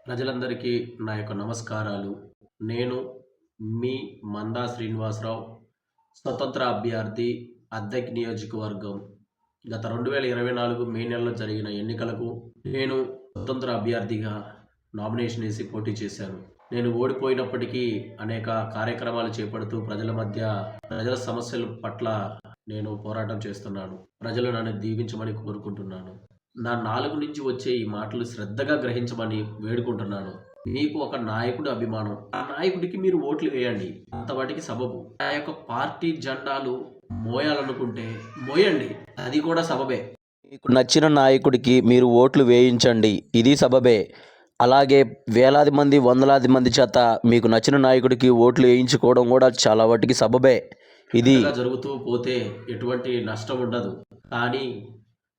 ప్రజలందరికీ నా యొక్క నమస్కారాలు. నేను మీ మందా శ్రీనివాసరావు, స్వతంత్ర అభ్యర్థి, అద్దెకి నియోజకవర్గం. గత 2024 మే నెలలో జరిగిన ఎన్నికలకు నేను స్వతంత్ర అభ్యర్థిగా నామినేషన్ వేసి పోటీ చేశాను. నేను ఓడిపోయినప్పటికీ అనేక కార్యక్రమాలు చేపడుతూ ప్రజల సమస్యల పట్ల నేను పోరాటం చేస్తున్నాను. ప్రజలు నన్ను దీవించమని కోరుకుంటున్నాను. నా నాలుగు నుంచి వచ్చే ఈ మాటలు శ్రద్ధగా గ్రహించమని వేడుకుంటున్నాను. మీకు ఒక నాయకుడు అభిమానం, ఆ నాయకుడికి మీరు ఓట్లు వేయండి, అంతవాటికి సబబు. ఆ యొక్క పార్టీ జెండాలు మోయాలనుకుంటే మోయండి, అది కూడా సబబే. మీకు నచ్చిన నాయకుడికి మీరు ఓట్లు వేయించండి, ఇది సబబే. అలాగే వేలాది మంది వందలాది మంది చేత మీకు నచ్చిన నాయకుడికి ఓట్లు వేయించుకోవడం కూడా చాలా వాటికి సబబే. ఇది ఇలా జరుగుతూ పోతే ఎటువంటి నష్టం ఉండదు. కానీ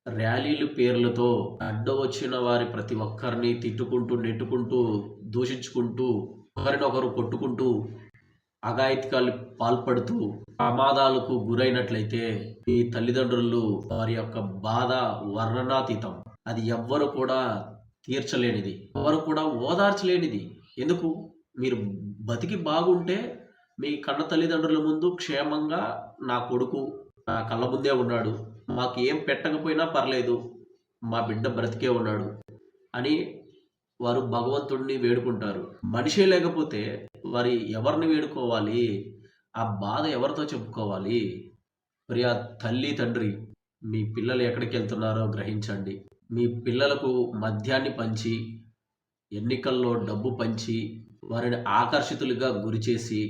ర్యాలీలు పేర్లతో అడ్డం వచ్చిన వారి ప్రతి ఒక్కరిని తిట్టుకుంటూ, నెట్టుకుంటూ, దూషించుకుంటూ, ఒకరినొకరు కొట్టుకుంటూ, అఘాయిత్యాలు పాల్పడుతూ ప్రమాదాలకు గురైనట్లయితే ఈ తల్లిదండ్రులు వారి యొక్క బాధ వర్ణనాతీతం. అది ఎవ్వరు కూడా తీర్చలేనిది, ఎవరు కూడా ఓదార్చలేనిది. ఎందుకు? మీరు బతికి బాగుంటే మీ కన్న తల్లిదండ్రుల ముందు క్షేమంగా నా కొడుకు నా కళ్ళ ముందే ఉన్నాడు, మాకు ఏం పెట్టకపోయినా పర్లేదు, మా బిడ్డ బ్రతికే ఉన్నాడు అని వారు భగవంతుడిని వేడుకుంటారు. మనిషే లేకపోతే వారి ఎవరిని వేడుకోవాలి? ఆ బాధ ఎవరితో చెప్పుకోవాలి? ప్రియ తల్లి తండ్రి, మీ పిల్లలు ఎక్కడికి వెళ్తున్నారో గ్రహించండి. మీ పిల్లలకు మద్యాన్ని పంచి, ఎన్నికల్లో డబ్బు పంచి, వారిని ఆకర్షితులుగా గురిచేసి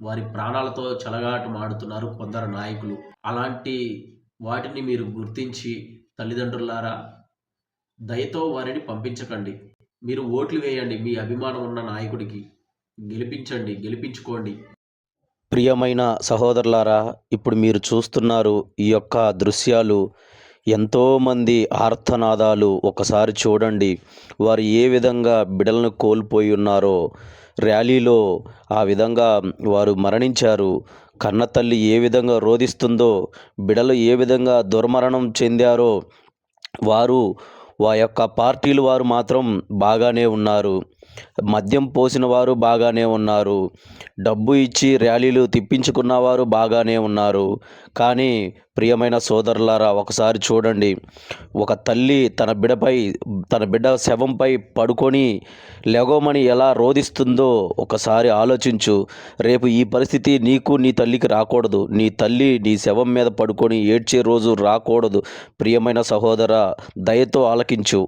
వారి ప్రాణాలతో చెలగాటమాడుతున్నారు కొందరు నాయకులు. అలాంటి వాటిని మీరు గుర్తించి తల్లిదండ్రులారా, దయతో వారిని పంపించకండి. మీరు ఓట్లు వేయండి, మీ అభిమానం ఉన్న నాయకుడికి గెలిపించండి, గెలిపించుకోండి. ప్రియమైన సహోదరులారా, ఇప్పుడు మీరు చూస్తున్నారు ఈ యొక్క దృశ్యాలు. ఎంతోమంది ఆర్తనాదాలు ఒకసారి చూడండి. వారు ఏ విధంగా బిడలను కోల్పోయి ఉన్నారో, ర్యాలీలో ఆ విధంగా వారు మరణించారు. కన్న తల్లి ఏ విధంగా రోదిస్తుందో, బిడలు ఏ విధంగా దుర్మరణం చెందారో, యొక్క పార్టీలు వారు మాత్రం బాగానే ఉన్నారు. మద్యం పోసిన వారు బాగానే ఉన్నారు. డబ్బు ఇచ్చి ర్యాలీలు తిప్పించుకున్న వారు బాగానే ఉన్నారు. కానీ ప్రియమైన సోదరులారా, ఒకసారి చూడండి. ఒక తల్లి తన బిడ్డ శవంపై పడుకొని లెగోమని ఎలా రోదిస్తుందో ఒకసారి ఆలోచించు. రేపు ఈ పరిస్థితి నీకు నీ తల్లికి రాకూడదు. నీ తల్లి నీ శవం మీద పడుకొని ఏడ్చే రోజు రాకూడదు. ప్రియమైన సహోదర, దయతో ఆలకించు.